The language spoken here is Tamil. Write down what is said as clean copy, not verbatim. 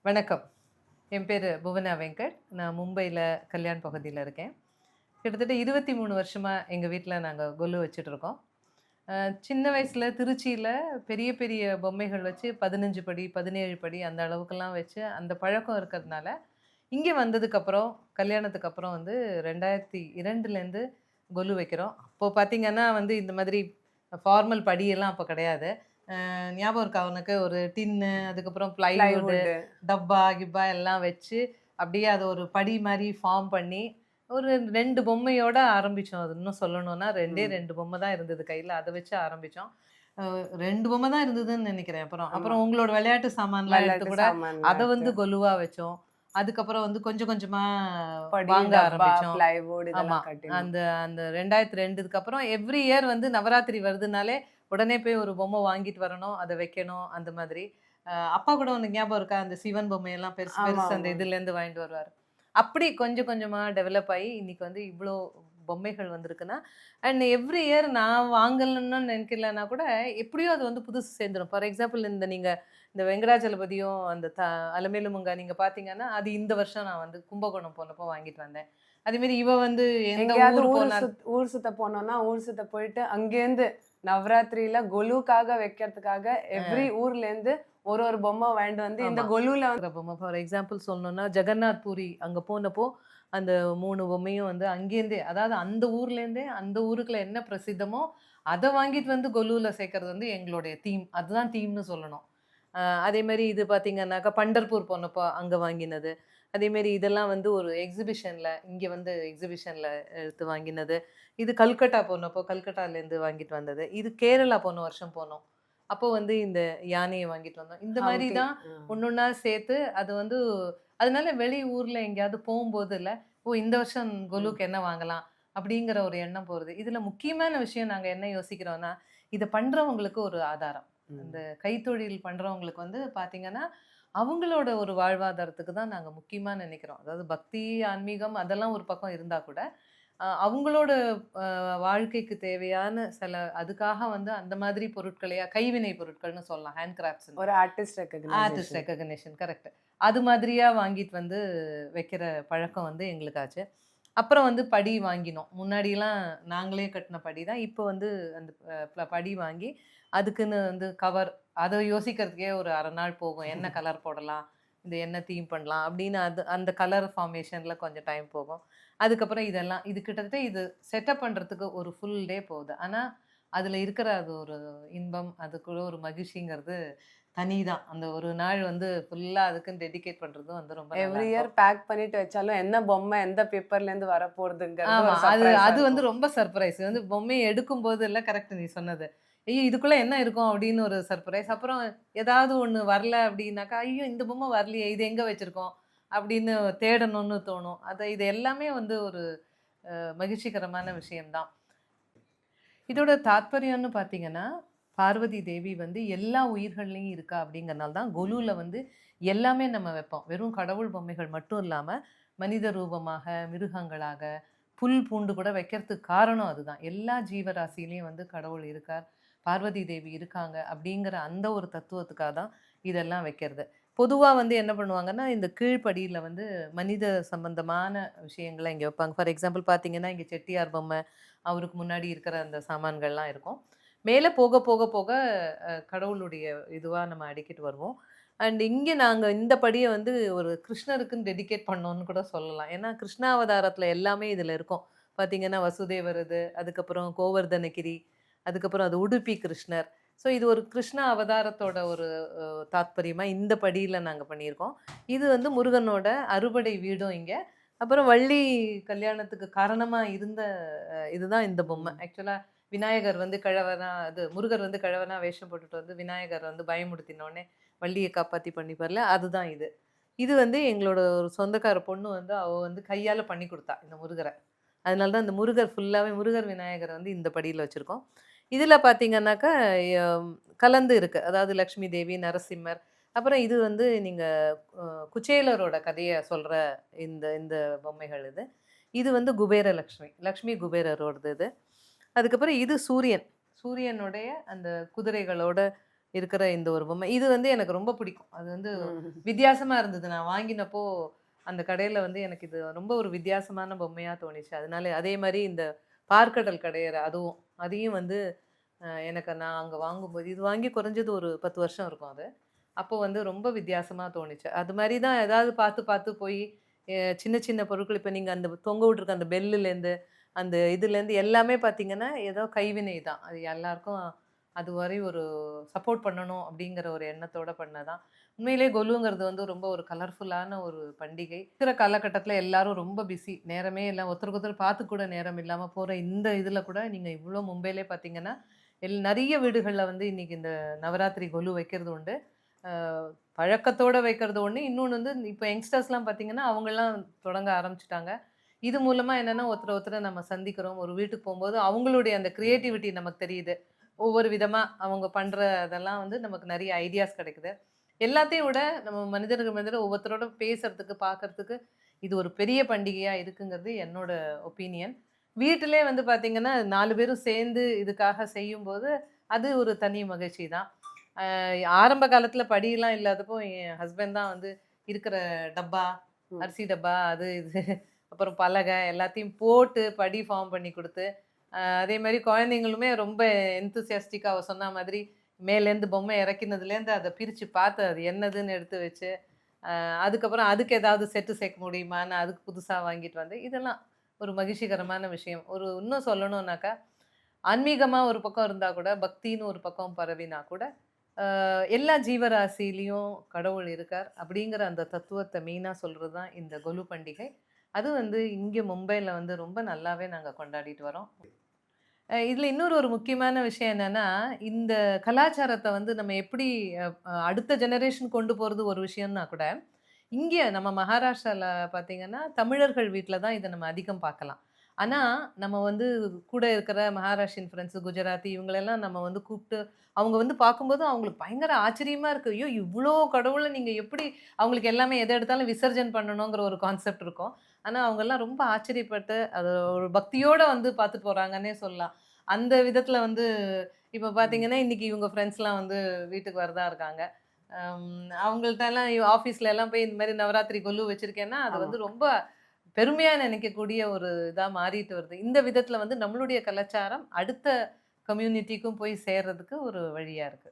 வணக்கம். என் பேரு புவனா வெங்கட். நான் மும்பையில கல்யாண் பகுதியில இருக்கேன். கிட்டத்தட்ட 23 வருஷமா எங்க வீட்ல நாங்க கொலு வச்சுட்டுருக்கோம். அ சின்ன வயசுல திருச்சியில பெரிய பெரிய பொம்மைகள் வச்சு 15 படி, 17 படி அந்த அளவுக்கெல்லாம் வச்சு அந்த பழக்கம் இருக்கிறதுனால, இங்க வந்ததுக்கப்புறம், கல்யாணத்துக்கு அப்புறம் வந்து 2002லேருந்து கொலு வைக்கிறோம். அப்போ பார்த்தீங்கன்னா வந்து இந்த மாதிரி ஃபார்மல் படியெல்லாம் அப்ப கிடையாது. ஞாபகம் இருக்கா உனக்கு? ஒரு டின்னு, அதுக்கப்புறம் ப்ளைவுட், பிளைவுட். டப்பா, கிப்பா எல்லாம் வச்சு, அப்படியே அத ஒரு படி மாரி ஃபார்ம் பண்ணி, ஒரு 2 பொம்மையோட ஆரம்பிச்சோம். அது இன்னும் சொல்லணும்னா 2டே ம். 2 பொம்மை தான் இருந்தது கையில. அத வச்சு ஆரம்பிச்சோம். 2 பொம்மை தான் இருந்ததுன்னு நெனைக்கிறேன் அப்புறம். ஆமா. அப்புறம் உங்களோட விளையாட்டு சாமான்லாம் எடுத்து விளையாட்டு கூட அத சாமான்லாம் எடுத்து. வந்து கொலுவா வச்சோம். அதுக்கப்புறம் வந்து கொஞ்சம் கொஞ்சமா படி, வாங்க டப்பா, ஆரம்பிச்சோம். பிளைவுட் ஆமா. இதெல்லாம் கட்டினோம். அந்த அந்த 2002க்கு அப்புறம் எவ்ரி இயர் வந்து நவராத்திரி வருதுனாலே, உடனே போய் ஒரு பொம்மை வாங்கிட்டு வரணும். அத வைக்கணும், அந்த மாதிரி. அப்பா கூட உனக்கு ஞாபகம் இருக்கா? அந்த சிவன் பொம்மையெல்லாம் பெருசு ஆமா, பெருசு அந்த ஆமா. இதுலேருந்து வாங்கிட்டு வருவாரு. அப்படி கொஞ்சம் கொஞ்சமா டெவலப் ஆயி, இன்னைக்கு வந்து இவ்ளோ பொம்மைகள் வந்திருக்குன்னா, அண்ட் எவ்ரி இயர் நான் வாங்கலன்னு நினைக்கலன்னா கூட, எப்படியோ அது வந்து புதுசு சேர்ந்துரும். ஃபார் எக்ஸாம்பிள் நீங்க இந்த வெங்கடாஜலபதியும், அந்த அலமேலுமங்கா நீங்க பார்த்தீங்கன்னா, அது இந்த வருஷம் நான் வந்து கும்பகோணம் போனப்போ வாங்கிட்டு வந்தேன். அதேமாரி இவ வந்து எந்த எங்கேயாவது ஊர் போனாலும் ஊர் சுத்த போனோம்னா, ஊர் சுத்த போயிட்டு அங்கேருந்து நவராத்திரியில கொலுக்காக வைக்கிறதுக்காக எவ்ரி ஊர்லேருந்து ஒரு பொம்மை வாங்கிட்டு வந்து இந்த ஆமா. கொலுல பொம்மை ஃபார் எக்ஸாம்பிள் சொல்லணும்னா, ஜெகன்னாத் பூரி அங்க போனப்போ, அந்த 3 பொம்மையும் வந்து அங்கேருந்தே அதாவது அந்த ஊர்லேருந்தே, அந்த ஊருக்குள்ள என்ன பிரசித்தமோ, அத வாங்கிட்டு வந்து கொலுல சேர்க்கறது வந்து எங்களுடைய தீம். அதுதான் தீம்னு சொல்லணும். அதேமாரி இது பார்த்தீங்கன்னாக்கா, பண்டர்பூர் போனப்போ அங்க வாங்கினது. அதேமாரி இதெல்லாம் வந்து ஒரு எக்ஸிபிஷன்ல இங்க வந்து எக்ஸிபிஷன்ல எடுத்து வாங்கினது. இது கல்கட்டா போனப்போ, கல்கட்டாலேருந்து வாங்கிட்டு வந்தது. இது கேரளா போன வருஷம் போனோம். அப்போ வந்து இந்த யானைய வாங்கிட்டு வந்தோம். இந்த மாரி ஹம்பி. தான் அ. ஒண்ணொன்னா சேர்த்து அது வந்து அதனால வெளி ஊர்ல எங்கேயாவது போம்போதுல, "ஓ! இந்த வருஷம் ம். கொலுக்கு என்ன வாங்கலாம்?" அப்படிங்கிற ஒரு எண்ணம் போறது. இதுல முக்கியமான விஷயம் நாங்க என்ன யோசிக்கிறோம்னா, இத பண்றவங்களுக்கு ஒரு ஆதாரம். இந்த ம். கைத்தொழில் பண்றவங்களுக்கு வந்து பார்த்தீங்கன்னா, அவங்களோட ஒரு வாழ்வாதாரத்துக்கு தான் நாங்க முக்கியமா நினைக்கிறோம். அதாவது பக்தி, ஆன்மீகம் அதெல்லாம் ஒரு பக்கம் இருந்தா கூட, அவங்களோட வாழ்க்கைக்கு தேவையான சில அதுக்காக வந்து அந்த மாதிரி பொருட்களையா கைவினை பொருட்கள்னு சொல்லலாம். ஹேண்ட் கிராஃப்ட்ஸ்ன்னு. ஒரு artist artist recognition. Recognition correct. அது மாதிரியா வாங்கிட்டு வந்து வைக்கிற பழக்கம் வந்து எங்களுக்கு ஆச்சு. அப்புறம் வந்து படி வாங்கினோம். முன்னாடிலாம் நாங்களே கட்டின படி தான். இப்போ வந்து அந்த படி வாங்கி, அதுக்குன்னு வந்து கவர் அத யோசிக்கிறதுக்கே ஒரு 1/2 நாள் போகும். என்ன கலர் போடலாம்? இந்த என்ன தீம் பண்ணலாம்? அப்படின்னு அந்த கலர் ஃபார்மேஷன்ல கொஞ்சம் டைம் போகும். அதுக்கப்புறம் இதெல்லாம் இது கிட்டத்தட்ட இது செட்டப் பண்றதுக்கு ஒரு ஃபுல் டே போகுது. ஆனா, அதுல இருக்கிற அது ஒரு இன்பம், அதுக்குள்ள ஒரு மகிழ்ச்சிங்கிறது தனிதான். அந்த ஒரு நாள் வந்து ஃபுல்லா அதுக்குன்னு டெடிகேட் பண்றதும் வந்து ரொம்ப எவ்ரி இயர் நல்லாருக்கும். பேக் பண்ணிட்டு வச்சாலும், என்ன பொம்மை எந்த பேப்பர்லேருந்து வரப்போறதுங்கிறது ஆமா. ஒரு அது சர்ப்ரைஸா அது வந்து இருக்கும். ரொம்ப சர்ப்ரைஸ். வந்து பொம்மைய எடுக்கும்போதுல்ல கரெக்ட் நீ சொன்னது. ஐயோ! இதுக்குள்ள என்ன இருக்கும் அப்படின்னு ஒரு சர்ப்ரைஸ். அப்புறம் ஏதாவது ஒண்ணு வரல அப்படின்னாக்கா, ஐயோ! இந்த பொம்மை வரலையே! இது எங்க வச்சிருக்கோம்? அப்படின்னு தேடணும்னு தோணும். இது எல்லாமே வந்து ஒரு மகிழ்ச்சிகரமான விஷயம் தான். இதோட தாத்பரியம்னு பார்த்தீங்கன்னா, பார்வதி தேவி வந்து எல்லா உயிர்கள்லயும் இருக்கா அப்படிங்கிறனால தான் கொலுல வந்து எல்லாமே நம்ம வைப்போம். வெறும் கடவுள் பொம்மைகள் மட்டும் இல்லாம, மனித ரூபமாக, மிருகங்களாக, புல், பூண்டு கூட வைக்கிறதுக்கு காரணம் அதுதான். எல்லா ஜீவராசியிலயும் வந்து கடவுள் இருக்கார். பார்வதி தேவி இருக்காங்க அப்படிங்கிற அந்த ஒரு தத்துவத்துக்காக தான் இதெல்லாம் வைக்கிறது. பொதுவா வந்து என்ன பண்ணுவாங்கன்னா, இந்த கீழ்ப்படியில வந்து மனித சம்பந்தமான விஷயங்கள இங்க வைப்பாங்க. ஃபார் எக்ஸாம்பிள் பார்த்தீங்கன்னா, இங்க செட்டியார் பொம்மை, அவருக்கு முன்னாடி இருக்கிற அந்த சாமான்கள்லாம் இருக்கும். மேல போக போக போக கடவுளுடைய இதுவா நம்ம அடுக்கிட்டு வருவோம். அண்ட் இங்க நாங்க இந்த படிய வந்து ஒரு கிருஷ்ணருக்குன்னு டெடிகேட் பண்ணோம்னு கூட சொல்லலாம். ஏன்னா, கிருஷ்ணாவதாரத்துல எல்லாமே இதுல இருக்கும். பார்த்தீங்கன்னா, வசுதேவர் இது, அதுக்கப்புறம் கோவர்தனகிரி, அதுக்கப்புறம் அது உடுப்பி கிருஷ்ணர். ஸோ இது ஒரு கிருஷ்ண அவதாரத்தோட ஒரு தாத்பரியமா இந்த படியில நாங்க பண்ணியிருக்கோம். இது வந்து முருகனோட அறுபடை வீடும் இங்க. அப்புறம் வள்ளி கல்யாணத்துக்கு காரணமா இருந்த இதுதான் இந்த பொம்மை. ம். ஆக்சுவலா விநாயகர் வந்து கிழவனா முருகர் வந்து கிழவனா வேஷம் போட்டுட்டு வந்து விநாயகர் வந்து பயமுறுத்தினோனே வள்ளிய காப்பாத்தி பண்ணிப்பார்ல, அதுதான் இது. இது வந்து எங்களோட ஒரு சொந்தக்கார பொண்ணு வந்து அவ வந்து கையால பண்ணி குடுத்தா, இந்த முருகர. அதனால தான் இந்த முருகர் ஃபுல்லாவே முருகர், விநாயகர் வந்து இந்த படியில வச்சிருக்கோம். இதுல பார்த்தீங்கன்னாக்கா, எம் கலந்து இருக்கு. அதாவது லக்ஷ்மி தேவி, நரசிம்மர், அப்புறம் இது வந்து நீங்க அ குச்சேலரோட கதைய சொல்ற இந்த இந்த பொம்மைகள் இது. இது வந்து குபேர லக்ஷ்மி. லக்ஷ்மி குபேரரோடது இது. அதுக்கப்புறம் இது சூரியன். சூரியனுடைய அந்த குதிரைகளோட இருக்கிற இந்த ஒரு பொம்மை. இது வந்து எனக்கு ரொம்ப பிடிக்கும். அது வந்து ம். வித்தியாசமா இருந்தது. நான் வாங்கினப்போ, அந்த கடையில வந்து எனக்கு இது ரொம்ப ஒரு வித்தியாசமான பொம்மையா தோணிச்சு. அதனால அதே மாரி இந்த பார்க்கடல் கடையற அதுவும். அதையும் வந்து எனக்கு நான் அங்க வாங்கும்போது இது வாங்கி குறைஞ்சது ஒரு 10 வருஷம் இருக்கும் அது. அப்போ வந்து ரொம்ப வித்தியாசமா தோணுச்சு. அது மாரி தான் ஏதாவது பார்த்து பார்த்து போய் சின்ன சின்ன பொருட்கள் இப்ப நீங்க அந்த தொங்க விட்டுருக்க அந்த பெல்லுலேருந்து, அந்த இதுலேருந்து எல்லாமே பார்த்தீங்கன்னா, ஏதோ கைவினை தான். அது எல்லாருக்கும் அதுவரை ஒரு சப்போர்ட் பண்ணணும் அப்படிங்கிற ஒரு எண்ணத்தோட பண்ணதான். உண்மையிலேயே கொலுங்கிறது வந்து ரொம்ப ஒரு கலர்ஃபுல்லான ஒரு பண்டிகை. இருக்கிற காலகட்டத்தில எல்லாரும் ரொம்ப பிஸி. நேரமே இல்ல. ஒருத்தருக்கு ஒருத்தர் பார்த்து கூட நேரம் இல்லாம போற இந்த இதுல கூட நீங்க இவ்ளோ மும்பையிலே பார்த்தீங்கன்னா, நெறைய வீடுகள்ல வந்து இன்னைக்கு இந்த நவராத்திரி கொலு வைக்கிறது உண்டு. அ பழக்கத்தோட வைக்கிறது ஒண்ணு. இன்னொன்னு வந்து இப்ப யங்ஸ்டர்ஸ்லாம் பார்த்தீங்கன்னா, அவங்கலாம் தொடங்க ஆரம்பிச்சுட்டாங்க. இது மூலமா என்னன்னா, ஒருத்தர ஒருத்தர நம்ம சந்திக்கிறோம். ஒரு வீட்டுக்கு போம்போது அவங்களுடைய அந்த கிரியேட்டிவிட்டி நமக்கு தெரியுது. ஒவ்வொரு விதமா அவங்க பண்ற அதெல்லாம் வந்து நமக்கு நெறைய ஐடியாஸ் கிடைக்குது. எல்லாத்தையும் விட நம்ம மனிதர்கள் மனிதர் ஒவ்வொருத்தரோட பேசுறதுக்கு, பார்க்கறதுக்கு இது ஒரு பெரிய பண்டிகையா இருக்குங்கிறது என்னோட ஒப்பீனியன். வீட்டிலே வந்து பார்த்தீங்கன்னா, 4 பேரும் சேர்ந்து இதுக்காக செய்யும்போது, அது ஒரு தனி மகிழ்ச்சி தான். ஆரம்ப காலத்துல படிலாம் இல்லாதப்போ என் ஹஸ்பண்ட் தான் வந்து இருக்கிற டப்பா, ம். அரிசி டப்பா அது இது அப்புறம் பலகை எல்லாத்தையும் போட்டு படி ஃபார்ம் பண்ணி குடுத்து, அதே மாரி குழந்தைங்களுமே ரொம்ப எந்தூசியாஸ்டிக்கா அவ சொன்ன மாதிரி மேலேருந்து பொம்மை இறக்கினதுலேருந்து அத பிரிச்சு பார்த்து அது என்னதுன்னு எடுத்து வச்சு, அதுக்கப்புறம் அதுக்கு ஏதாவது செட்டு சேர்க்க முடியுமான்னு அதுக்கு புதுசா வாங்கிட்டு வந்து, இதெல்லாம் ஒரு மகிழ்ச்சிகரமான விஷயம். ஒரு இன்னும் சொல்லணும்னாக்கா, ஆன்மீகமா ஒரு பக்கம் இருந்தா கூட, பக்தின்னு ஒரு பக்கம் பரவினா கூட, எல்லா ஜீவராசியிலயும் கடவுள் இருக்கார். அப்படிங்கிற அந்த தத்துவத்த மெயினா சொல்றது தான் இந்த கொலு பண்டிகை. அது வந்து இங்க மும்பைல வந்து ரொம்ப நல்லாவே நாங்க கொண்டாடிட்டு வரோம். இதுல இன்னொரு ஒரு முக்கியமான விஷயம் என்னன்னா, இந்த கலாச்சாரத்த வந்து நம்ம எப்படி அ அ அடுத்த ஜெனரேஷன் கொண்டு போறது ஒரு விஷயம்னா கூட, இங்க நம்ம மகாராஷ்டிரால பார்த்தீங்கன்னா, தமிழர்கள் வீட்ல தான் இத நம்ம அதிகம் பார்க்கலாம். ஆனா, நம்ம வந்து கூட இருக்கிற மகாராஷ்டிரியன் ஃப்ரெண்ட்ஸ், குஜராத்தி இவங்களெல்லாம் நம்ம வந்து கூப்ட்டு, அவங்க வந்து பார்க்கும்போது அவங்களுக்கு பயங்கர ஆச்சரியமா இருக்கு. ஐயோ! இவ்ளோ கடவுள நீங்க எப்படி அவங்களுக்கு எல்லாமே எத எடுத்தாலும் விசர்ஜன் பண்ணணுங்கிற ஒரு கான்செப்ட் இருக்கும். ஆனா, அவங்கலாம் ரொம்ப ஆச்சரியப்பட்டு, அத ஒரு பக்தியோட வந்து பார்த்துட்டு போறாங்கன்னே சொல்லலாம். அந்த விதத்துல வந்து இப்ப ம். பார்த்தீங்கன்னா, இன்னைக்கு இவங்க ஃப்ரெண்ட்ஸ்லாம் வந்து வீட்டுக்கு வரதா இருக்காங்க. அவங்கள்ட்டலாம் ஆஃபீஸ்ல எல்லாம் போய் இந்த மாரி நவராத்திரி கொலு வச்சிருக்கேன்னா, அது ஆமா. வந்து ரொம்ப பெருமையா நினைக்கக்கூடிய ஒரு இதா மாறிட்டு வருது. இந்த விதத்துல வந்து நம்மளுடைய கலாச்சாரம் அடுத்த கம்யூனிட்டிக்கும் போய் சேர்றதுக்கு ஒரு வழியா இருக்கு.